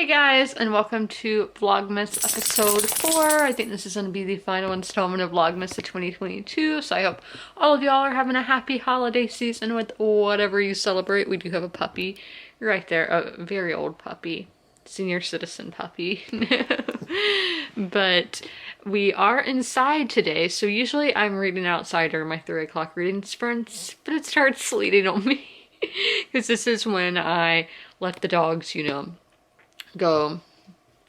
Hey guys, and welcome to Vlogmas episode 4. I think this is going to be the final installment of Vlogmas of 2022, so I hope all of y'all are having a happy holiday season with whatever you celebrate. We do have a puppy right there, a very old puppy, senior citizen puppy. But we are inside today, so usually I'm reading outside during my 3 o'clock reading sprints, but it starts sleeting on me because this is when I let the dogs, go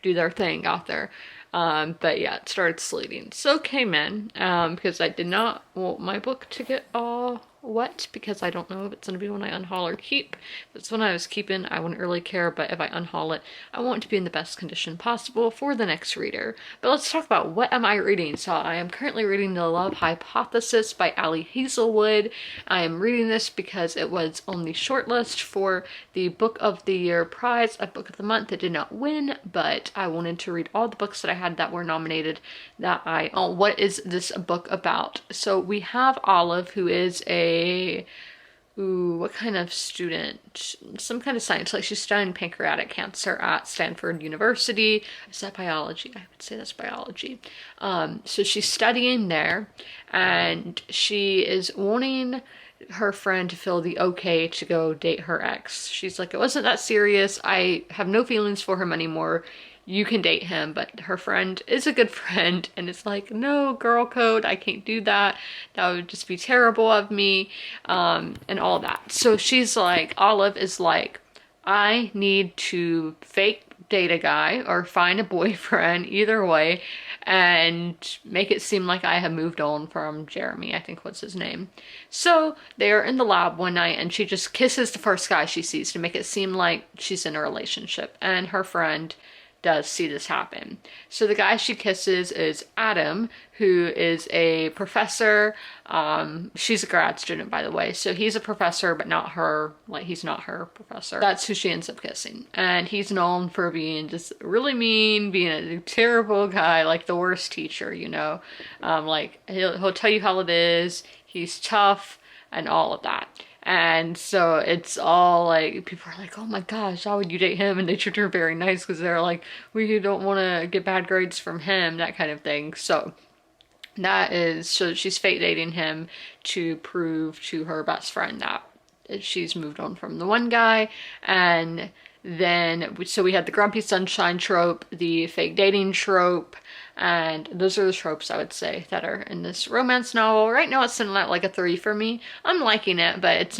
do their thing out there. But yeah, it started sleeting. So came in because I did not want my book to get all wet because I don't know if it's going to be one I unhaul or keep. If it's one I was keeping, I wouldn't really care, but if I unhaul it, I want it to be in the best condition possible for the next reader. But let's talk about what am I reading. So I am currently reading The Love Hypothesis by Ali Hazelwood. I am reading this because it was on the shortlist for the Book of the Year prize at Book of the Month. It did not win, but I wanted to read all the books that I had that were nominated what is this book about? So we have Olive, who is what kind of student? Some kind of science, like she's studying pancreatic cancer at Stanford University. Is that biology? I would say that's biology. So she's studying there, and she is wanting her friend to feel the okay to go date her ex. She's like, it wasn't that serious. I have no feelings for him anymore. You can date him. But her friend is a good friend, and it's like, no, girl code, I can't do that. That would just be terrible of me, and all that. So she's like, Olive is like, I need to fake date a guy or find a boyfriend, either way, and make it seem like I have moved on from Jeremy, I think was his name. So they're in the lab one night, and she just kisses the first guy she sees to make it seem like she's in a relationship, and her friend does see this happen. So the guy she kisses is Adam, who is a professor. She's a grad student, by the way. So he's a professor, but not her, like he's not her professor. That's who she ends up kissing. And he's known for being just really mean, being a terrible guy, like the worst teacher, like he'll tell you how it is. He's tough and all of that. And so it's all like, people are like, oh my gosh, how would you date him? And they treat her very nice because they're like, we don't want to get bad grades from him, that kind of thing. So she's fake dating him to prove to her best friend that she's moved on from the one guy. And then, so we had the grumpy sunshine trope, the fake dating trope, and those are the tropes I would say that are in this romance novel. Right now it's sitting at like a 3 for me. I'm liking it, but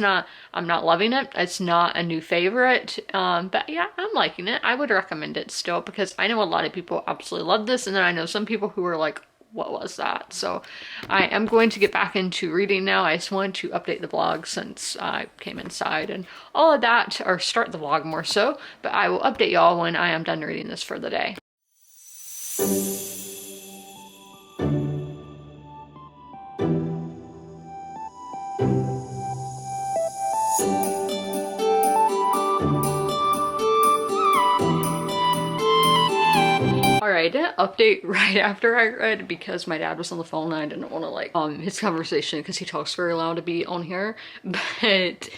I'm not loving it. It's not a new favorite, but yeah, I'm liking it. I would recommend it still because I know a lot of people absolutely love this, and then I know some people who are like, what was that? So I am going to get back into reading now. I just wanted to update the blog since I came inside and all of that, or start the vlog more so, but I will update y'all when I am done reading this for the day. Alright, update right after I read because my dad was on the phone and I didn't want to like his conversation because he talks very loud to be on here. But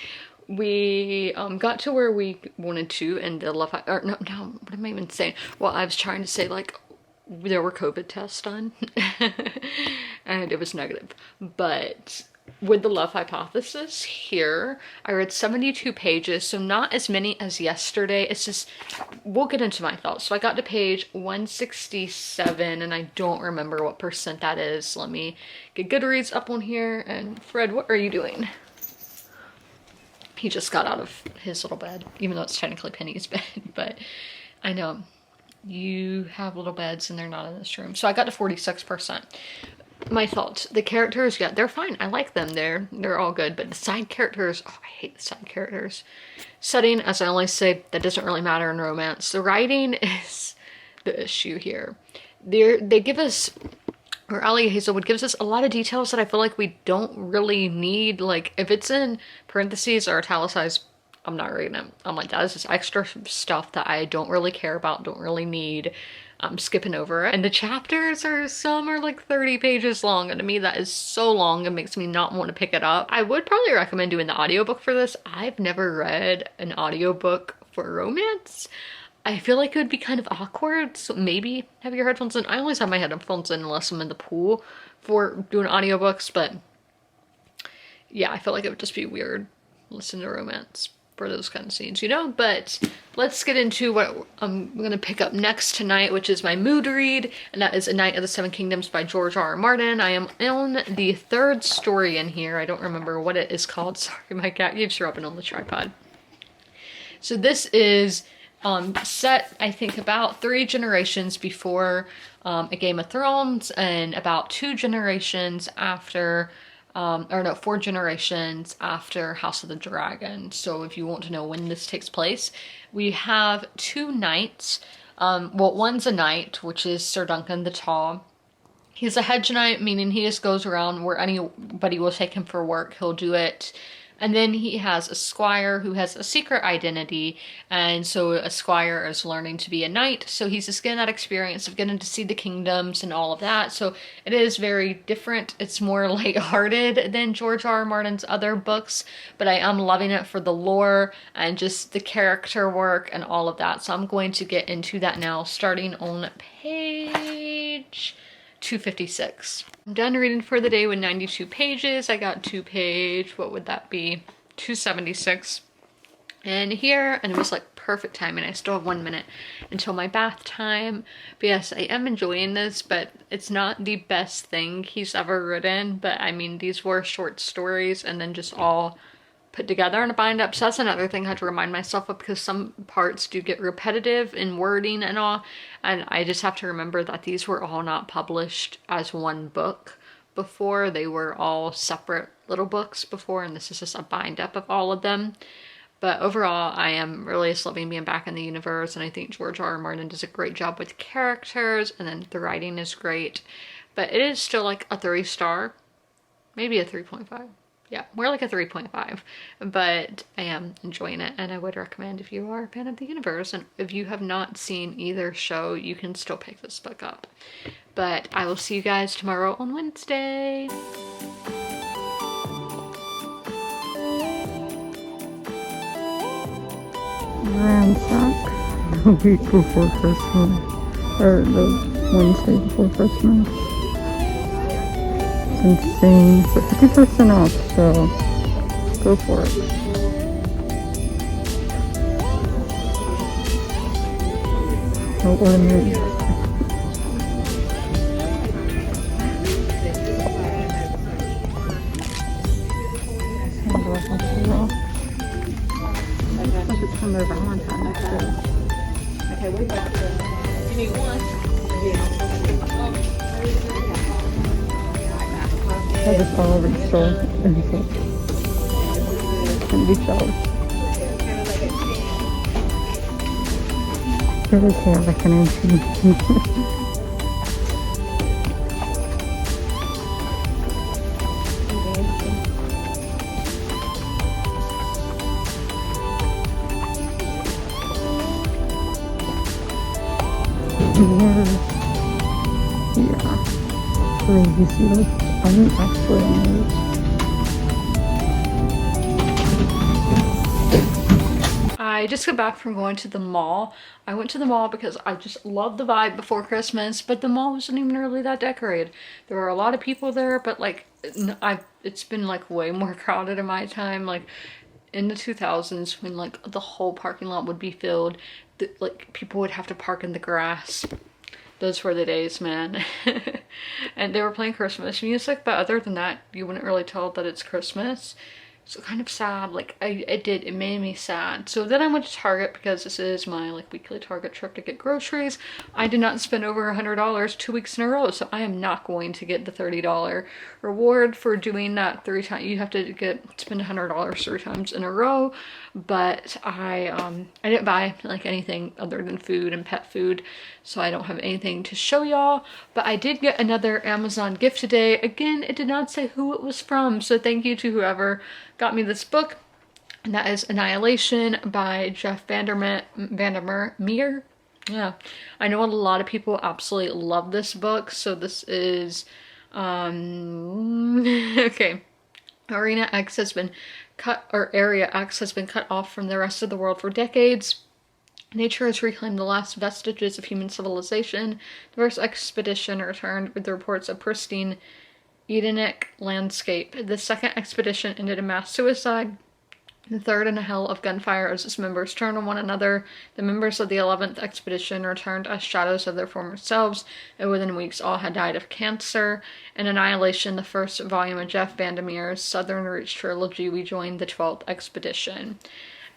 we got to where we wanted to, and the love, or no, what am I even saying? Well, I was trying to say like there were COVID tests done and it was negative. But with the Love Hypothesis here, I read 72 pages, so not as many as yesterday. It's just, we'll get into my thoughts. So I got to page 167, and I don't remember what percent that is. Let me get Goodreads up on here. And Fred, what are you doing? He just got out of his little bed, even though it's technically Penny's bed, but I know you have little beds and they're not in this room. So I got to 46%. My thoughts, the characters, yeah, they're fine. I like them. They're all good, but the side characters, oh, I hate the side characters. Setting, as I always say, that doesn't really matter in romance. The writing is the issue here. They give us, or Ali Hazelwood gives us a lot of details that I feel like we don't really need. Like if it's in parentheses or italicized, I'm not reading it. I'm like, that is just extra stuff that I don't really care about, don't really need. I'm skipping over it. And the chapters some are like 30 pages long, and to me that is so long, it makes me not want to pick it up. I would probably recommend doing the audiobook for this. I've never read an audiobook for romance. I feel like it would be kind of awkward, so maybe have your headphones in. I always have my headphones in unless I'm in the pool for doing audiobooks, but yeah, I feel like it would just be weird listening to romance for those kind of scenes, you know? But let's get into what I'm gonna pick up next tonight, which is my mood read, and that is A Knight of the Seven Kingdoms by George R. R. Martin. I am on the third story in here. I don't remember what it is called. Sorry, my cat keeps rubbing on the tripod. So this is set, I think, about 3 generations before A Game of Thrones and about 2 generations after, or no, 4 generations after House of the Dragon. So if you want to know when this takes place, we have 2 knights. Well, one's a knight, which is Sir Duncan the Tall. He's a hedge knight, meaning he just goes around where anybody will take him for work. He'll do it. And then he has a squire who has a secret identity, and so a squire is learning to be a knight, so he's just getting that experience of getting to see the kingdoms and all of that. So it is very different. It's more lighthearted than George R. R. Martin's other books, but I am loving it for the lore and just the character work and all of that. So I'm going to get into that now, starting on page 256. I'm done reading for the day with 92 pages. I got to page, what would that be? 276. And here, and it was like perfect timing. I still have 1 minute until my bath time. But yes, I am enjoying this, but it's not the best thing he's ever written. But I mean, these were short stories and then just all put together in a bind up. So that's another thing I had to remind myself of, because some parts do get repetitive in wording and all, and I just have to remember that these were all not published as one book before. They were all separate little books before, and this is just a bind up of all of them. But overall, I am really just loving being back in the universe, and I think George R. R. Martin does a great job with characters, and then the writing is great. But it is still like a 3-star, maybe a 3.5. Yeah, more like a 3.5, but I am enjoying it, and I would recommend if you are a fan of the universe, and if you have not seen either show, you can still pick this book up. But I will see you guys tomorrow on Wednesday. Ransack the week before Christmas, or the Wednesday before Christmas. Insane, but 50% off, so go for it. No ordinary. It's from their Valentine's Day. Okay, wait back. You need one? I just all over the store and be jealous. Really can't like an empty. Yeah, crazy. I'm actually amazed. I just got back from going to the mall. I went to the mall because I just love the vibe before Christmas, but the mall wasn't even really that decorated. There were a lot of people there, but like it's been like way more crowded in my time. Like in the 2000s, when like the whole parking lot would be filled, like people would have to park in the grass. Those were the days, man. And they were playing Christmas music, but other than that, you wouldn't really tell that it's Christmas. So kind of sad. Like it made me sad. So then I went to Target, because this is my like weekly Target trip to get groceries. I did not spend over $100 2 weeks in a row, so I am not going to get the $30 reward for doing that 3 times. You have to spend $100 3 times in a row. But I didn't buy like anything other than food and pet food, so I don't have anything to show y'all. But I did get another Amazon gift today. Again, it did not say who it was from, so thank you to whoever got me this book. And that is Annihilation by Jeff Vandermeer. Yeah, I know a lot of people absolutely love this book. So this is okay. Area X has been cut off from the rest of the world for decades. Nature has reclaimed the last vestiges of human civilization. The first expedition returned with the reports of pristine Edenic landscape. The second expedition ended in mass suicide. The third in a hell of gunfire as its members turned on one another. The members of the 11th expedition returned as shadows of their former selves, and within weeks all had died of cancer. In Annihilation, the first volume of Jeff Vandermeer's Southern Roots trilogy, we joined the 12th expedition.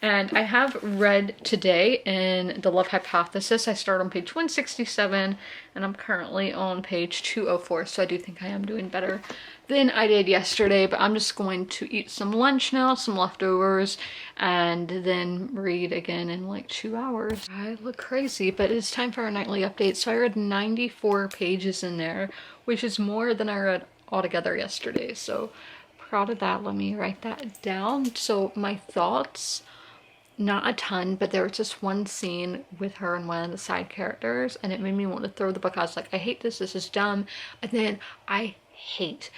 And I have read today in The Love Hypothesis. I start on page 167 and I'm currently on page 204, so I do think I am doing better than I did yesterday, but I'm just going to eat some lunch now, some leftovers, and then read again in like 2 hours. I look crazy, but it's time for our nightly update. So I read 94 pages in there, which is more than I read altogether yesterday, so proud of that. Let me write that down. So my thoughts, not a ton, but there was just one scene with her and one of the side characters and it made me want to throw the book. I was like, I hate this is dumb. And then I hate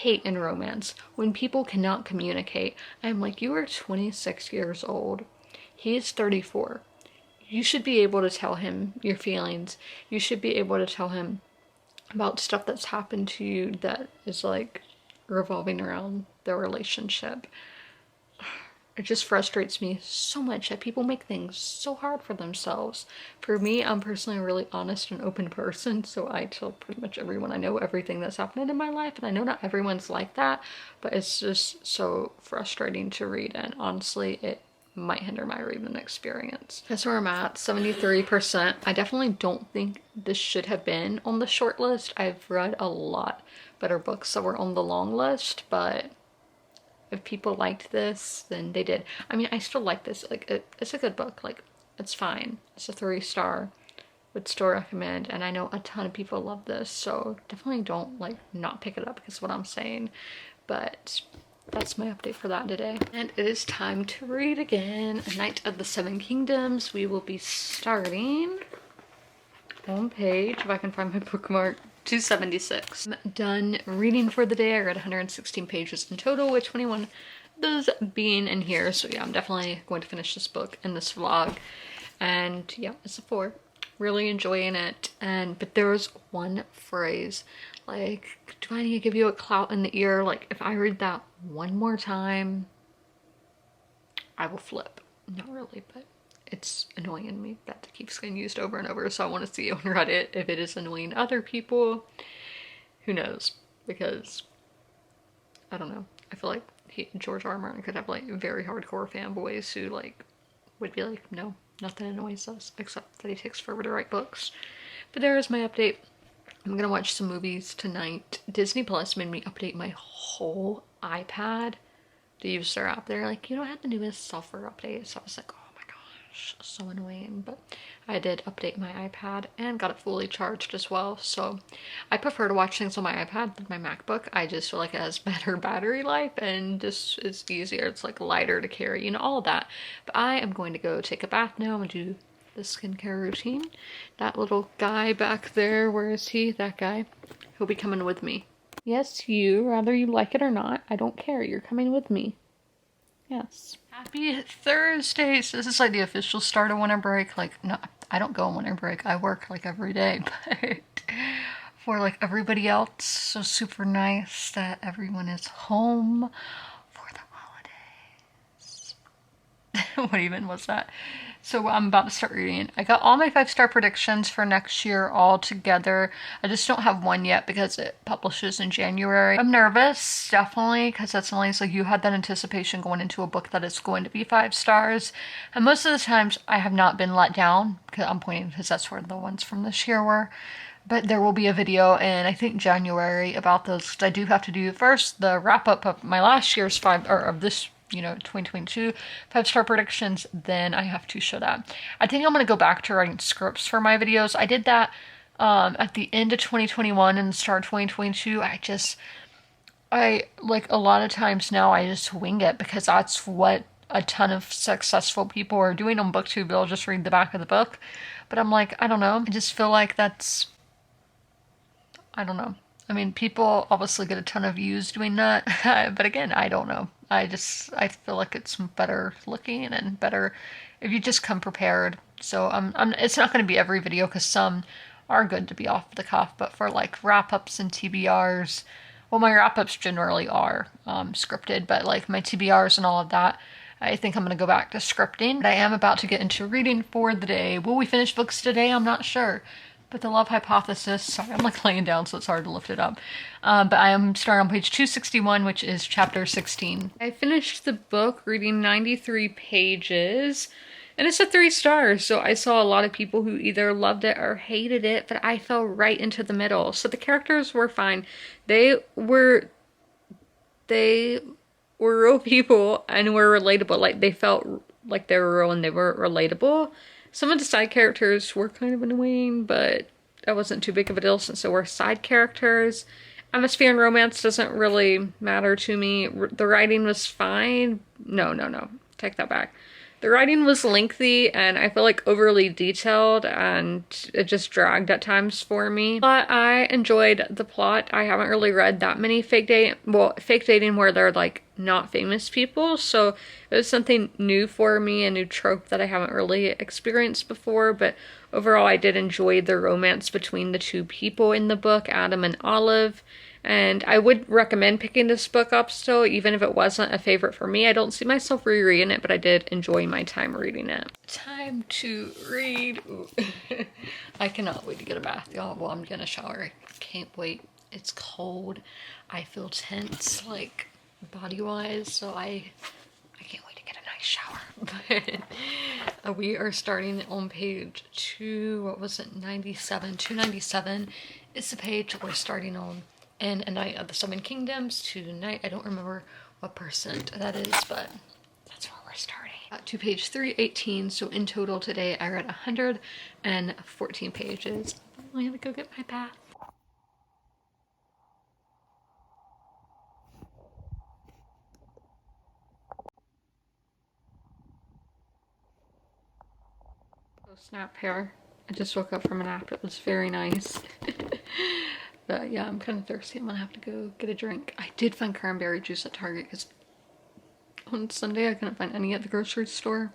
in romance when people cannot communicate. I'm like, you are 26 years old, he is 34. You should be able to tell him your feelings. You should be able to tell him about stuff that's happened to you that is like revolving around their relationship. It just frustrates me so much that people make things so hard for themselves. For me, I'm personally a really honest and open person, so I tell pretty much everyone I know everything that's happened in my life, and I know not everyone's like that, but it's just so frustrating to read, and honestly, it might hinder my reading experience. That's where I'm at, 73%. I definitely don't think this should have been on the short list. I've read a lot better books that were on the long list, but if people liked this, then they did. I mean, I still like this. Like, it's a good book. Like, it's fine. It's a 3-star. Would still recommend. And I know a ton of people love this, so definitely don't, like, not pick it up because of what I'm saying. But that's my update for that today. And it is time to read again. A Knight of the Seven Kingdoms. We will be starting on page, if I can find my bookmark, 276. I'm done reading for the day. I read 116 pages in total, with 21 those being in here. So yeah, I'm definitely going to finish this book in this vlog. And yeah, it's a 4. Really enjoying it. But there was one phrase, like, do I need to give you a clout in the ear? Like, if I read that one more time, I will flip. Not really, but it's annoying me that it keeps getting used over and over, so I want to see on Reddit if it is annoying other people. Who knows? Because I don't know. I feel like George R. R. Martin could have like very hardcore fanboys who like would be like, no, nothing annoys us except that he takes forever to write books. But there is my update. I'm gonna watch some movies tonight. Disney Plus made me update my whole iPad. The user app, they're like, you don't have the newest software update. So I was like, so annoying. But I did update my iPad and got it fully charged as well, so I prefer to watch things on my iPad than my MacBook. I just feel like it has better battery life and just it's easier. It's like lighter to carry, you know, all of that. But I am going to go take a bath now and do the skincare routine. That little guy back there, where is he? That guy, he'll be coming with me. Yes, you, whether you like it or not, I don't care, you're coming with me. Yes. Happy Thursday. So this is like the official start of winter break. Like, no, I don't go on winter break. I work like every day, but for like everybody else, so super nice that everyone is home for the holidays. What even was that? So I'm about to start reading. I got all my 5-star predictions for next year all together. I just don't have one yet because it publishes in January. I'm nervous, definitely, because that's always like you had that anticipation going into a book that is going to be 5 stars. And most of the times I have not been let down, because I'm pointing because that's where the ones from this year were. But there will be a video in, I think, January about those, because I do have to do first the wrap up of my last year's of this, you know, 2022 5-star predictions, then I have to show that. I think I'm going to go back to writing scripts for my videos. I did that at the end of 2021 and the start of 2022. I like a lot of times now I just wing it because that's what a ton of successful people are doing on BookTube. They'll just read the back of the book. But I'm like, I don't know. I just feel like that's, I don't know. I mean, people obviously get a ton of views doing that, but again, I don't know. I feel like it's better looking and better if you just come prepared. So it's not going to be every video because some are good to be off the cuff, but for like wrap-ups and TBRs, well, my wrap-ups generally are scripted, but like my TBRs and all of that, I think I'm going to go back to scripting. I am about to get into reading for the day. Will we finish books today? I'm not sure. But The Love Hypothesis, sorry, I'm like laying down so it's hard to lift it up. But I am starting on page 261, which is chapter 16. I finished the book reading 93 pages. And it's a 3 stars, so I saw a lot of people who either loved it or hated it, but I fell right into the middle. So the characters were fine. They were real people and were relatable. Like, they felt like they were real and they were relatable. Some of the side characters were kind of annoying, but that wasn't too big of a deal since they were side characters. Atmosphere and romance doesn't really matter to me. The writing was fine. No. Take that back. The writing was lengthy and I feel like overly detailed and it just dragged at times for me. But I enjoyed the plot. I haven't really read that many fake dating where they're like not famous people. So it was something new for me, a new trope that I haven't really experienced before. But overall, I did enjoy the romance between the 2 people in the book, Adam and Olive. And I would recommend picking this book up still, even if it wasn't a favorite for me. I don't see myself rereading it, but I did enjoy my time reading it. Time to read. I cannot wait to get a bath, y'all. Well, I'm gonna shower. I can't wait. It's cold. I feel tense, like, body-wise, so I can't wait to get a nice shower. But we are starting on page 297 is the page we're starting on. And A Knight of the Seven Kingdoms tonight. I don't remember what percent that is, but that's where we're starting. To page 318, so in total today I read 114 pages. I'm gonna go get my bath. Oh snap, hair. I just woke up from a nap. It was very nice. But yeah, I'm kind of thirsty. I'm gonna have to go get a drink. I did find cranberry juice at Target because on Sunday I couldn't find any at the grocery store.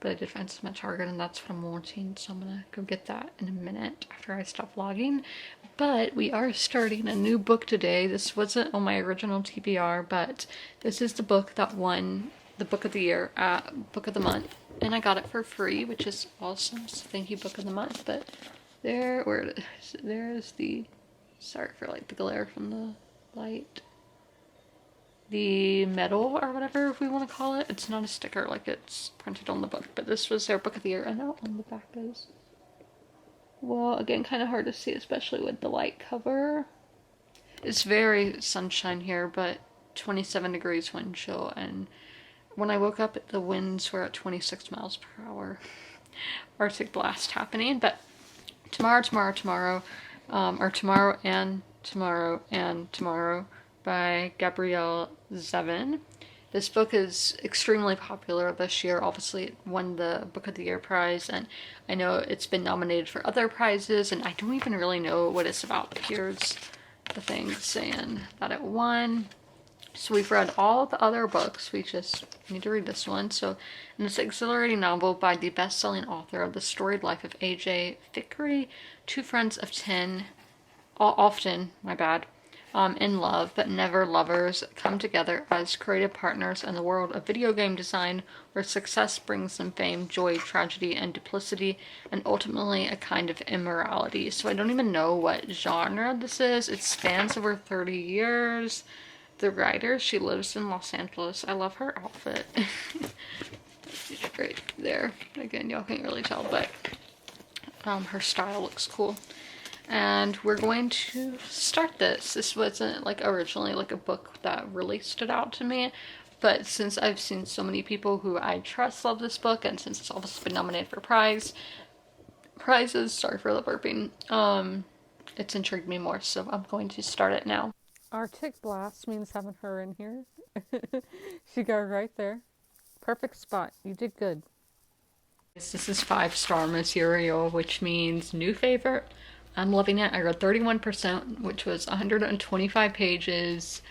But I did find some at Target and that's what I'm wanting. So I'm gonna go get that in a minute after I stop vlogging. But we are starting a new book today. This wasn't on my original TBR, but this is the book that won the book of the year at Book of the Month. And I got it for free, which is awesome. So thank you, Book of the Month. But there's the... Sorry for like the glare from the light. The medal or whatever if we want to call it. It's not a sticker like it's printed on the book, but this was their book of the year. I know on the back is, well, again, kind of hard to see, especially with the light cover. It's very sunshine here, but 27 degrees wind chill, and when I woke up the winds were at 26 miles per hour. Arctic blast happening. But tomorrow by Gabrielle Zevin. This book is extremely popular this year. Obviously it won the Book of the Year prize, and I know it's been nominated for other prizes, and I don't even really know what it's about, but here's the thing saying that it won. So we've read all the other books, we just need to read this one. So, and it's an exhilarating novel by the best-selling author of The Storied Life of A.J. Thickery. 2 friends of 10, often in love but never lovers, come together as creative partners in the world of video game design, where success brings them fame, joy, tragedy, and duplicity, and ultimately a kind of immorality. So I don't even know what genre this is. It spans over 30 years. The writer, she lives in Los Angeles. I love her outfit. Right there. Again, y'all can't really tell, but her style looks cool. And we're going to start this. This wasn't like originally like a book that really stood out to me, but since I've seen so many people who I trust love this book, and since it's also been nominated for prizes, sorry for the burping, it's intrigued me more, so I'm going to start it now. Arctic blast means having her in here. She got right there. Perfect spot. You did good. This is 5-star material, which means new favorite. I'm loving it. I read 31%, which was 125 pages.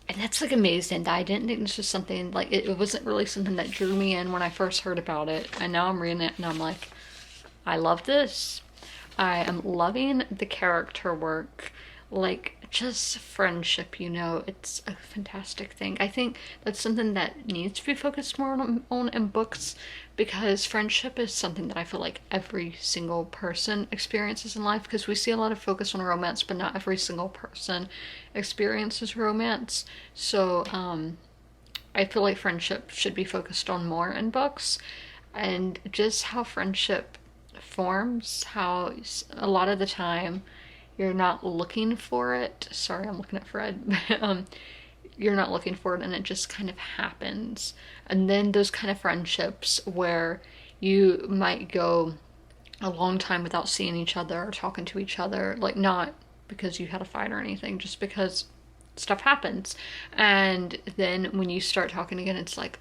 And that's like amazing that I didn't think this was something like it wasn't really something that drew me in when I first heard about it. And now I'm reading it and I'm like, I love this. I am loving the character work. Like, just friendship, you know, it's a fantastic thing. I think that's something that needs to be focused more on in books, because friendship is something that I feel like every single person experiences in life, because we see a lot of focus on romance, but not every single person experiences romance. So I feel like friendship should be focused on more in books, and just how friendship forms, how a lot of the time you're not looking for it. Sorry, I'm looking at Fred. You're not looking for it and it just kind of happens. And then those kind of friendships where you might go a long time without seeing each other or talking to each other, like not because you had a fight or anything, just because stuff happens. And then when you start talking again, it's like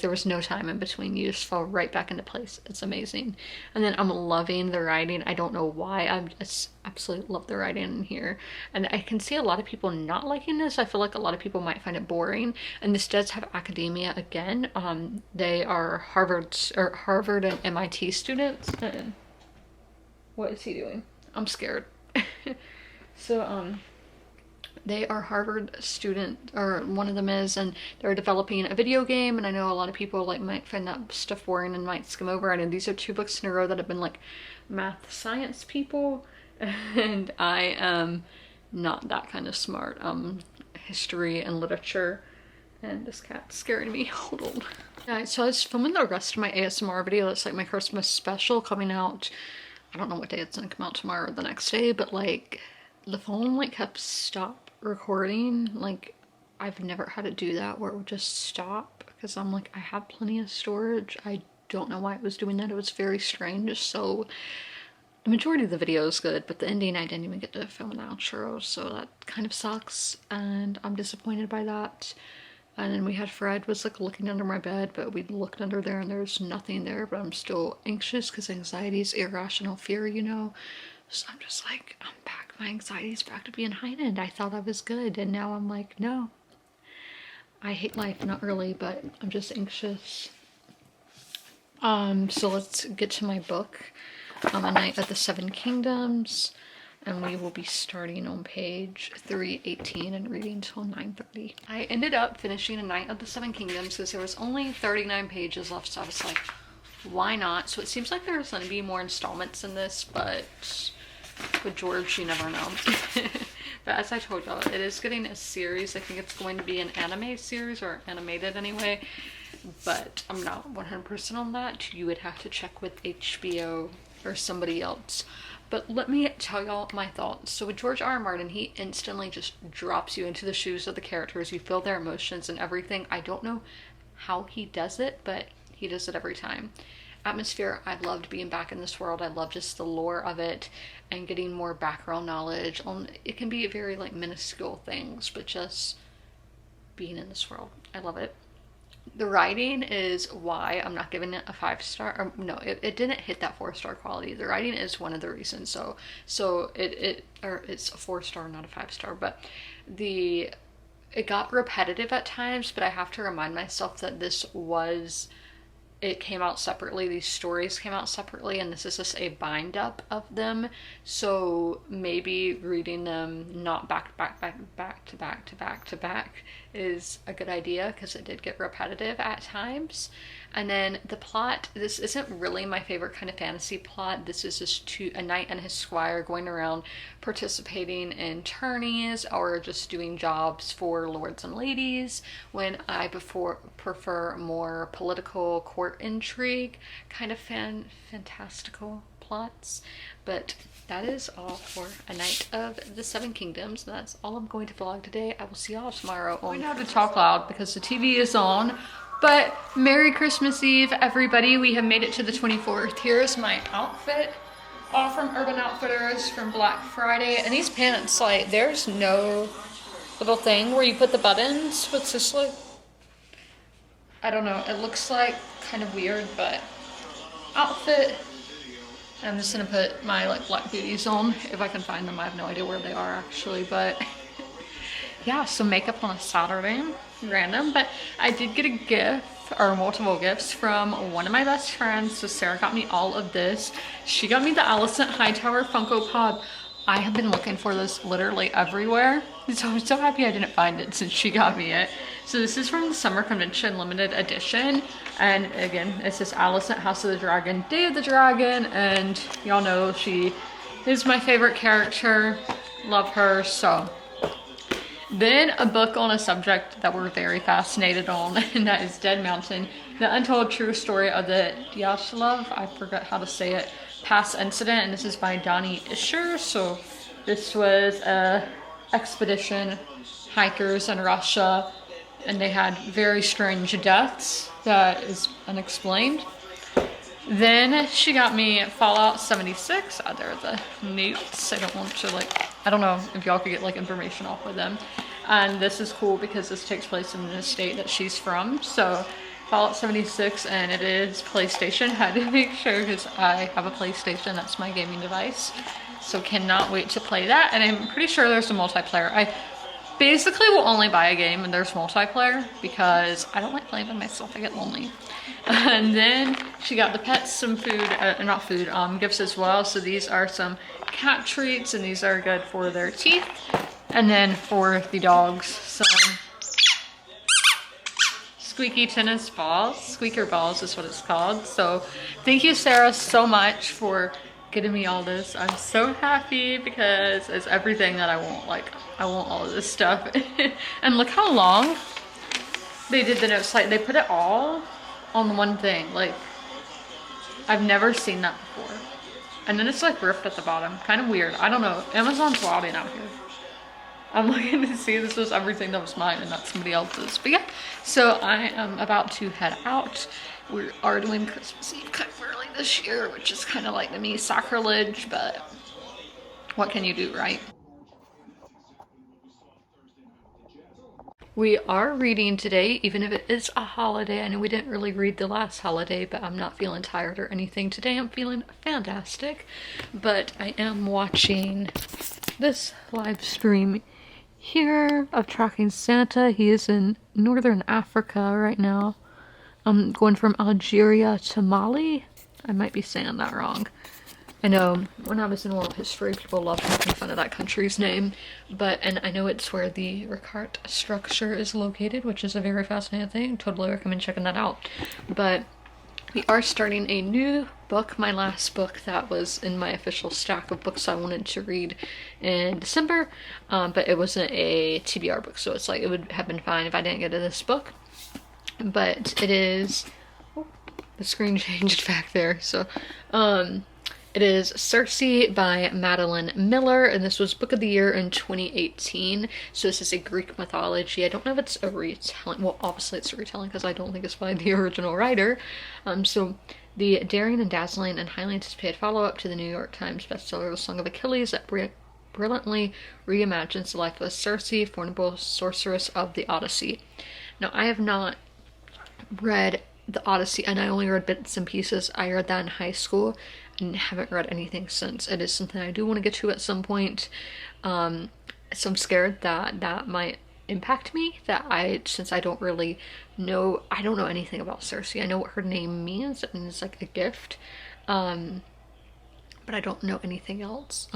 there was no time in between. You just fall right back into place. It's amazing. And then I'm loving the writing. I don't know why. I just absolutely love the writing in here. And I can see a lot of people not liking this. I feel like a lot of people might find it boring. And this does have academia again. They are Harvard and MIT students. What is he doing? I'm scared. So they are Harvard student, or one of them is, and they're developing a video game. And I know a lot of people like might find that stuff boring and might skim over it. And these are 2 books in a row that have been like math science people, and I am not that kind of smart. History and literature. And this cat's scaring me. Hold on. Yeah, so I was filming the rest of my ASMR video. It's like my Christmas special coming out. I don't know what day it's gonna come out, tomorrow or the next day, but like the phone like kept stop recording. Like I've never had it do that where it would just stop, because I'm like, I have plenty of storage. I don't know why it was doing that. It was very strange. So the majority of the video is good, but the ending I didn't even get to film an outro, so that kind of sucks and I'm disappointed by that. And then we had Fred was like looking under my bed, but we looked under there and there's nothing there, but I'm still anxious because anxiety is irrational fear, you know. So I'm just like, I'm back. My anxiety's back to being heightened. I thought I was good, and now I'm like, no. I hate life, not really, but I'm just anxious. So let's get to my book. A Night of the Seven Kingdoms, and we will be starting on page 318 and reading till 9:30. I ended up finishing A Night of the Seven Kingdoms because there was only 39 pages left, so I was like, why not? So it seems like there's going to be more installments in this, but with George, you never know. But as I told y'all, it is getting a series. I think it's going to be an anime series, or animated anyway, but I'm not 100% on that. You would have to check with HBO or somebody else. But let me tell y'all my thoughts. So with George R. R. Martin, he instantly just drops you into the shoes of the characters. You feel their emotions and everything. I don't know how he does it, but he does it every time. Atmosphere, I loved being back in this world. I love just the lore of it and getting more background knowledge on, it can be very like minuscule things, but just being in this world. I love it. The writing is why I'm not giving it a 5-star. Or no, it didn't hit that 4-star quality. The writing is one of the reasons. So it's a 4-star, not a 5-star. But it got repetitive at times. But I have to remind myself that it came out separately. These stories came out separately, and this is just a bind up of them. So maybe reading them not back to back is a good idea, because it did get repetitive at times. And then the plot, this isn't really my favorite kind of fantasy plot. This is just a knight and his squire going around participating in tourneys or just doing jobs for lords and ladies, when I prefer more political court intrigue kind of fantastical plots. But that is all for A Night of the Seven Kingdoms. That's all I'm going to vlog today. I will see y'all tomorrow. I'm going to have to talk loud because the TV is on. But Merry Christmas Eve, everybody. We have made it to the 24th. Here's my outfit, all from Urban Outfitters from Black Friday. And these pants, like, there's no little thing where you put the buttons. What's this look? I don't know. It looks like kind of weird, but outfit. I'm just gonna put my like black booties on if I can find them. I have no idea where they are actually, but yeah, so makeup on a Saturday, random, but I did get a gift or multiple gifts from one of my best friends. So Sarah got me all of this. She got me the Allison Hightower Funko Pop. I have been looking for this literally everywhere, so I'm so happy I didn't find it since she got me it. So this is from the Summer Convention limited edition, and again, it says Allison House of the Dragon, Day of the Dragon, and y'all know she is my favorite character. Love her. So then a book on a subject that we're very fascinated on, and that is Dead Mountain, the untold true story of the Dyatlov, I forgot how to say it, past incident, and this is by Donnie Isher. So this was a expedition, hikers in Russia, and they had very strange deaths that is unexplained. Then she got me Fallout 76. There are the notes. I don't want to I don't know if y'all could get information off of them. And this is cool because this takes place in the state that she's from. So Fallout 76, and it is PlayStation. Had to make sure because I have a PlayStation. That's my gaming device. So cannot wait to play that. And I'm pretty sure there's a multiplayer. I basically will only buy a game and there's multiplayer because I don't like playing by myself. I get lonely. And then she got the pets some food, not food, gifts as well. So these are some cat treats, and these are good for their teeth. And then for the dogs, some squeaky tennis balls. Squeaker balls is what it's called. So thank you, Sarah, so much for getting me all this. I'm so happy because it's everything that I want. I want all of this stuff. And look how long they did the notes. They put it all on one thing. I've never seen that before. And then it's ripped at the bottom. Kind of weird. I don't know. Amazon's lobbying out here. I'm looking to see this was everything that was mine and not somebody else's. But yeah, so I am about to head out. We are doing Christmas Eve kind of early this year, which is kind of to me sacrilege, but what can you do, right? We are reading today, even if it is a holiday. I know we didn't really read the last holiday, but I'm not feeling tired or anything today. I'm feeling fantastic. But I am watching this live stream here of tracking Santa. He is in northern Africa right now. I'm going from Algeria to Mali. I might be saying that wrong. I know when I was in world history, people loved making fun of that country's name, and I know it's where the Ricard structure is located, which is a very fascinating thing. Totally recommend checking that out. But we are starting a new book, my last book that was in my official stack of books I wanted to read in December, but it wasn't a TBR book, so it's it would have been fine if I didn't get to this book. But it is, oh, the screen changed back there, so it is Circe by Madeline Miller, and this was Book of the Year in 2018. So this is a Greek mythology. I don't know if it's a retelling. Well, obviously it's a retelling because I don't think it's by the original writer. So the daring and dazzling and highly anticipated follow-up to the New York Times bestseller, The Song of Achilles, that brilliantly reimagines the life of Circe, formidable sorceress of the Odyssey. Now, I have not read the Odyssey, and I only read bits and pieces. I read that in high school and haven't read anything since. It is something I do want to get to at some point. So I'm scared that that might impact me, since I don't really know, I don't know anything about Circe. I know what her name means, and it's a gift, but I don't know anything else.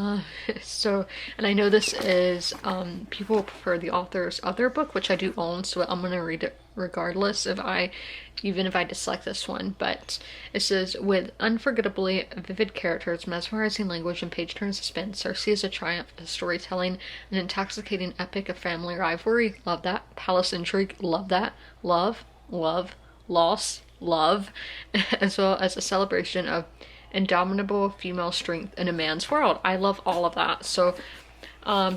So, and I know this is, people prefer the author's other book, which I do own, so I'm gonna read it regardless even if I dislike this one. But it says, with unforgettably vivid characters, mesmerizing language, and page-turn suspense, Circe is a triumph of storytelling, an intoxicating epic of family rivalry, love that, palace intrigue, love that, love, loss, love, as well as a celebration of indomitable female strength in a man's world. I love all of that. So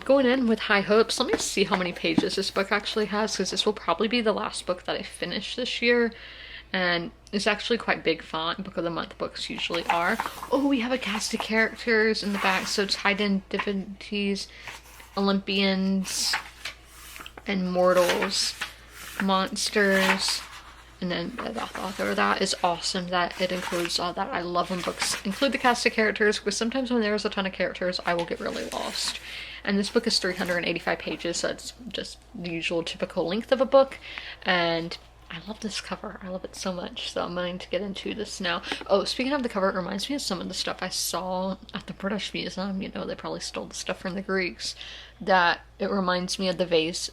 going in with high hopes. Let me see how many pages this book actually has, because this will probably be the last book that I finish this year, and it's actually quite big font. Book of the month books usually are. Oh, we have a cast of characters in the back. So Titan, divinities, Olympians, and mortals, monsters, And then the author of that is awesome that it includes all that. I love when books include the cast of characters, because sometimes when there's a ton of characters, I will get really lost. And this book is 385 pages, so it's just the usual typical length of a book. And I love this cover. I love it so much. So I'm going to get into this now. Oh, speaking of the cover, it reminds me of some of the stuff I saw at the British Museum. You know, they probably stole the stuff from the Greeks. That it reminds me of the vases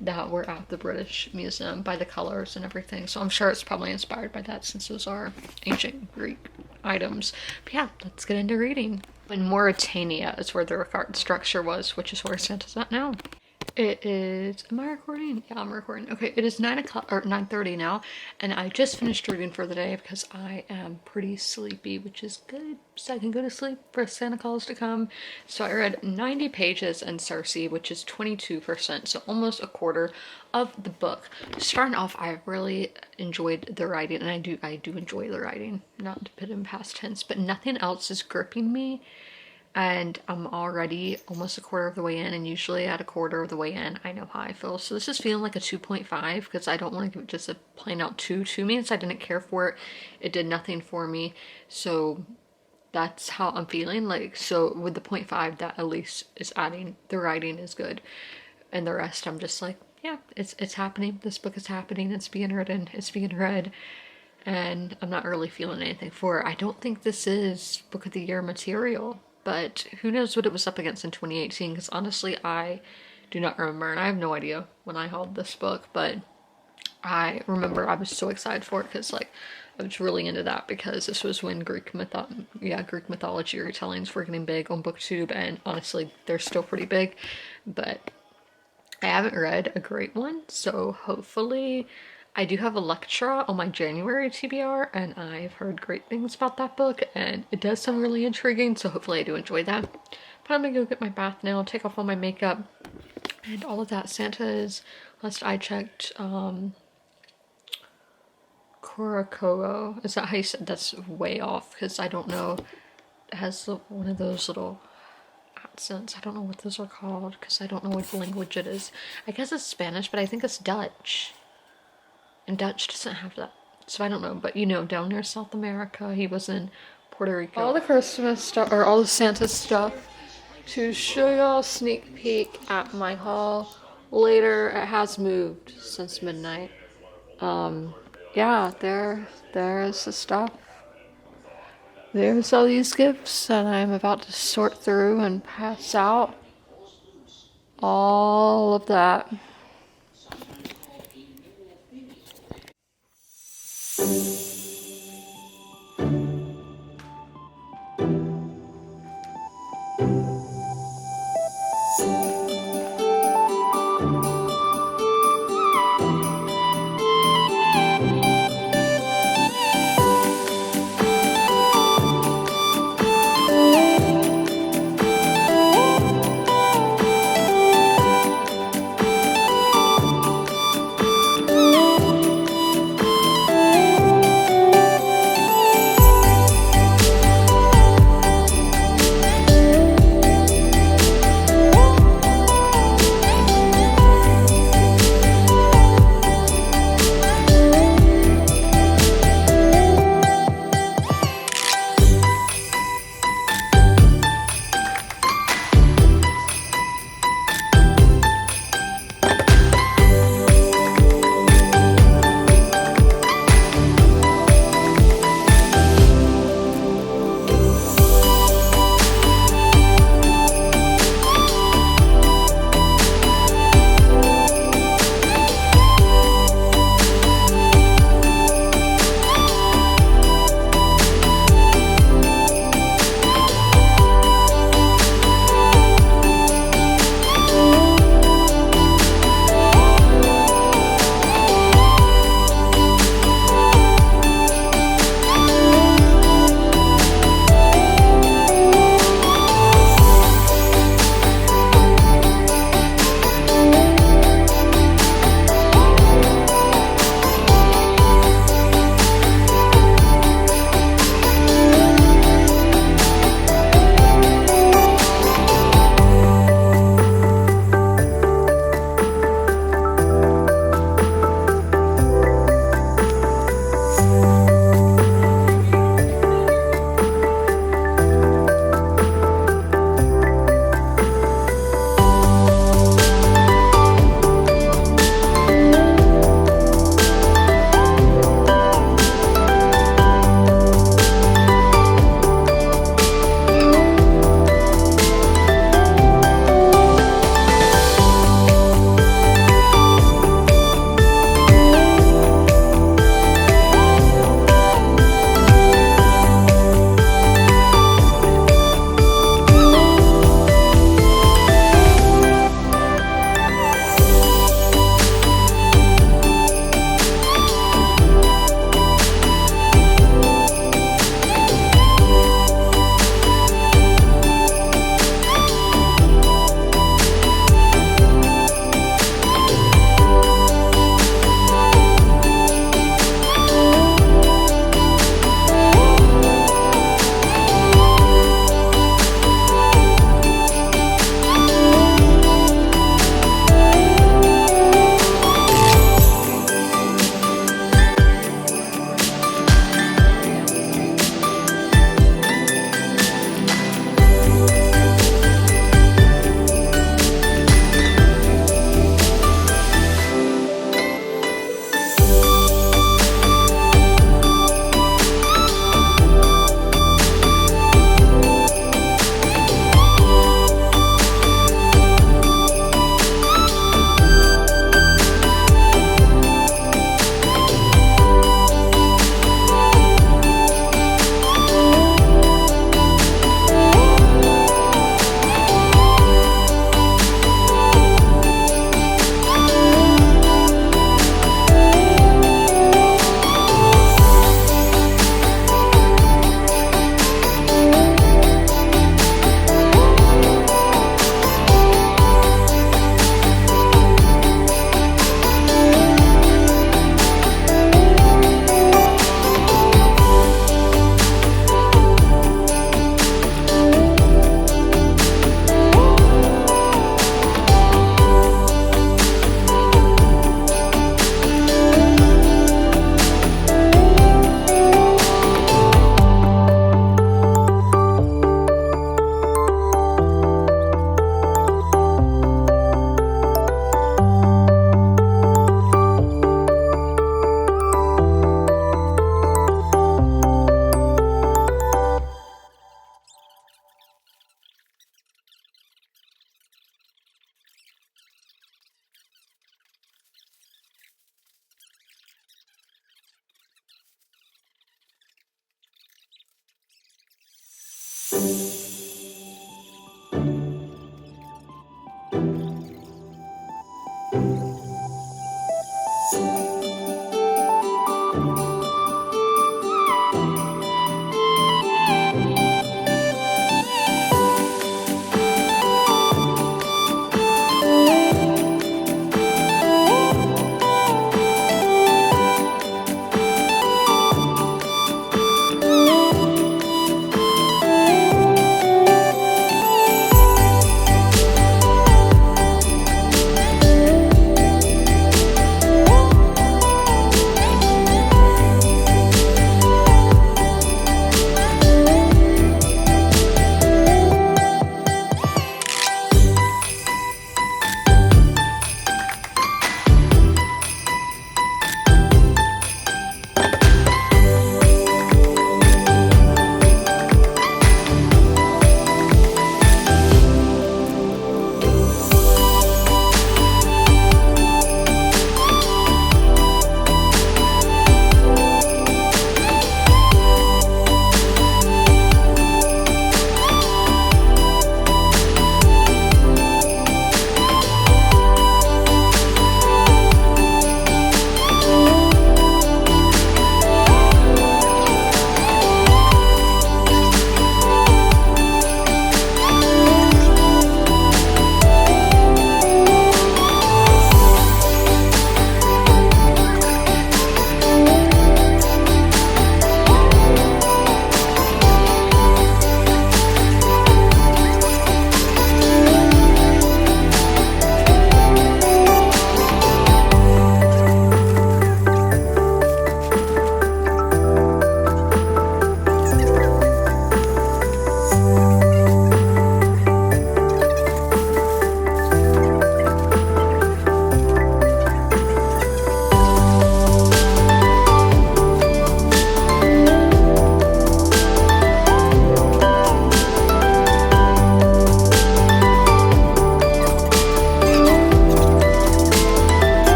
that were at the British Museum by the colors and everything. So I'm sure it's probably inspired by that, since those are ancient Greek items. But yeah, let's get into reading. In Mauritania is where the art structure was, which is where Santa's at now. It is, am I recording? Yeah, I'm recording. Okay, it is 9 o'clock or 9:30 now, and I just finished reading for the day because I am pretty sleepy, which is good, so I can go to sleep for Santa Claus to come. So I read 90 pages in Cersei, which is 22%, so almost a quarter of the book. Starting off, I really enjoyed the writing, and I do enjoy the writing, not to put in past tense, but nothing else is gripping me. And I'm already almost a quarter of the way in, and usually at a quarter of the way in, I know how I feel. So this is feeling like a 2.5 because I don't want to give it just a plain out 2. 2 means I didn't care for it. It did nothing for me. So that's how I'm feeling. Like, so with the 0.5, that at least is adding, the writing is good. And the rest, I'm just like, yeah, it's happening. This book is happening. It's being written. It's being read. And I'm not really feeling anything for it. I don't think this is Book of the Year material. But who knows what it was up against in 2018, because honestly, I do not remember, and I have no idea when I hauled this book, but I remember I was so excited for it, because like, I was really into that, because this was when Greek mythology retellings were getting big on BookTube, and honestly, they're still pretty big, but I haven't read a great one, so hopefully I do have Electra on my January TBR, and I've heard great things about that book, and it does sound really intriguing, so hopefully I do enjoy that. But I'm gonna go get my bath now, take off all my makeup, and all of that. Santa is, last I checked, Korakoro. Is that how you said? That's way off, because I don't know. It has one of those little accents. I don't know what those are called, because I don't know what language it is. I guess it's Spanish, but I think it's Dutch. And Dutch doesn't have that, so I don't know. But you know, down near South America, he was in Puerto Rico. All the Christmas stuff, or all the Santa stuff, to show y'all a sneak peek at my haul later. It has moved since midnight. Yeah, there's the stuff. There's all these gifts, and I'm about to sort through and pass out all of that.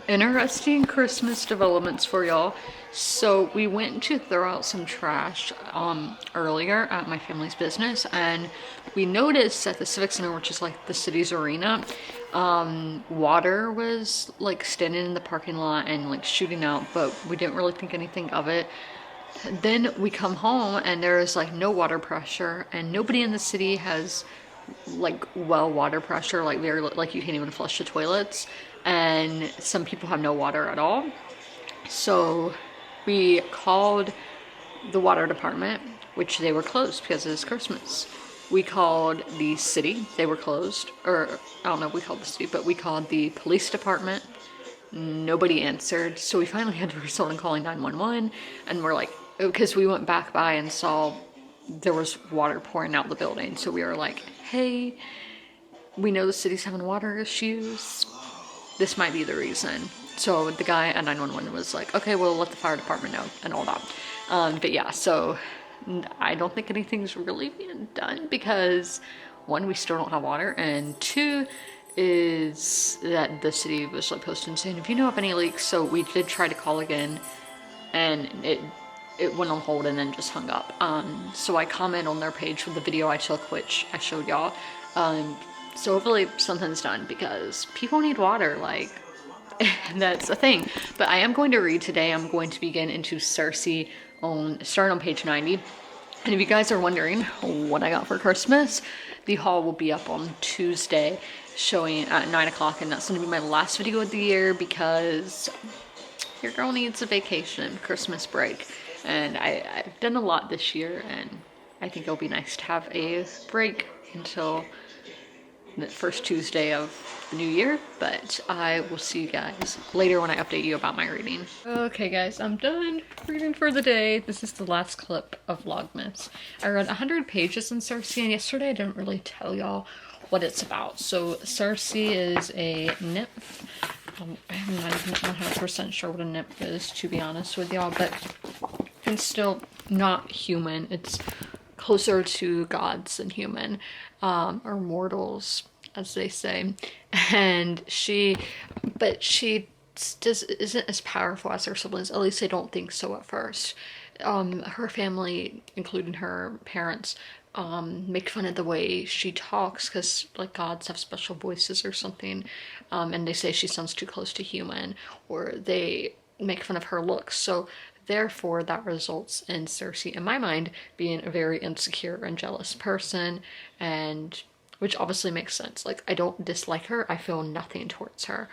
Interesting Christmas developments for y'all. So we went to throw out some trash earlier at my family's business, and we noticed at the Civic Center, which is like the city's arena, water was like standing in the parking lot and like shooting out, but we didn't really think anything of it. Then we come home and there is like no water pressure, and nobody in the city has like water pressure, like very, like you can't even flush the toilets, and some people have no water at all. So we called the water department, which they were closed because it's Christmas. We called the city, they were closed, or I don't know if we called the city, but we called the police department. Nobody answered. So we finally had to resort to calling 911, and we're like, because we went back by and saw there was water pouring out the building. So we were like, hey, we know the city's having water issues. this might be the reason. So the guy at 911 was like, okay, we'll let the fire department know and all that. But yeah, so I don't think anything's really being done because one, we still don't have water, and two is that the city was like posting saying, if you know of any leaks. So we did try to call again, and it went on hold and then just hung up. So I comment on their page with the video I took, which I showed y'all. So hopefully something's done because people need water, like that's a thing. But I am going to read today. I'm going to begin into Cersei starting on page 90. And if you guys are wondering what I got for Christmas, the haul will be up on Tuesday showing at 9 o'clock, and that's going to be my last video of the year because your girl needs a vacation, Christmas break. And I've done a lot this year, and I think it'll be nice to have a break until the first Tuesday of the new year. But I will see you guys later when I update you about my reading. Okay guys, I'm done reading for the day. This is the last clip of Vlogmas. I read 100 pages in Cersei, and yesterday I didn't really tell y'all what it's about. So Cersei is a nymph. I'm not even 100% sure what a nymph is, to be honest with y'all, but it's still not human. It's closer to gods than human, or mortals, as they say. And she isn't as powerful as her siblings. At least I don't think so at first. Her family, including her parents, make fun of the way she talks because like gods have special voices or something, and they say she sounds too close to human, or they make fun of her looks. So therefore that results in Cersei, in my mind, being a very insecure and jealous person, and which obviously makes sense. Like, I don't dislike her, I feel nothing towards her.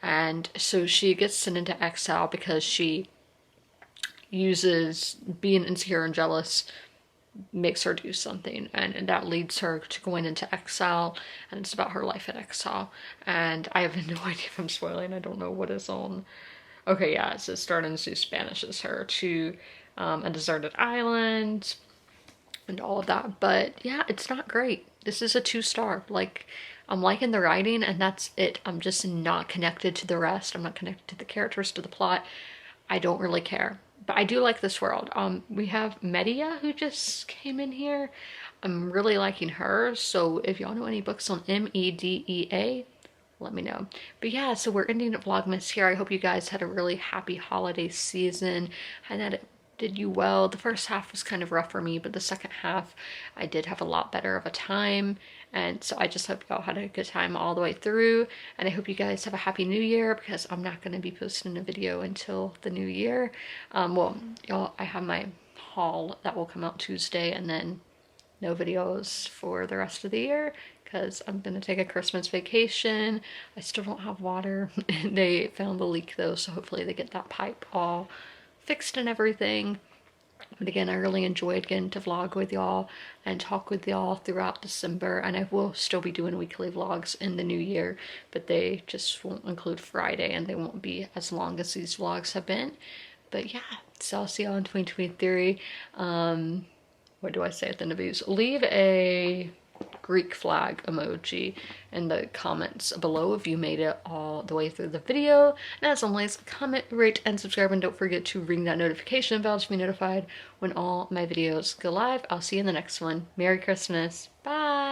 And so she gets sent into exile because she uses being insecure and jealous makes her do something, and that leads her to going into exile, and it's about her life in exile. And I have no idea if I'm spoiling. I don't know what is on. Okay, yeah, it says starting Zeus banishes her to a deserted island and all of that. But yeah, it's not great. This is a 2-star. Like, I'm liking the writing, and that's it. I'm just not connected to the rest. I'm not connected to the characters, to the plot. I don't really care. But I do like this world. We have Medea, who just came in here. I'm really liking her. So if y'all know any books on Medea, let me know. But yeah, so we're ending Vlogmas here. I hope you guys had a really happy holiday season and that it did you well. The first half was kind of rough for me, but the second half I did have a lot better of a time. And so I just hope y'all had a good time all the way through. And I hope you guys have a happy new year, because I'm not going to be posting a video until the new year. Well, y'all, I have my haul that will come out Tuesday, and then no videos for the rest of the year because I'm gonna take a Christmas vacation. I still don't have water. They found the leak though, so hopefully they get that pipe all fixed and everything. But again, I really enjoyed getting to vlog with y'all and talk with y'all throughout December, and I will still be doing weekly vlogs in the new year, but they just won't include Friday, and they won't be as long as these vlogs have been. But yeah, so I'll see y'all in 2023. What do I say at the end of these? Leave a Greek flag emoji in the comments below if you made it all the way through the video. And as always, comment, rate, and subscribe, and don't forget to ring that notification bell to be notified when all my videos go live. I'll see you in the next one. Merry Christmas. Bye!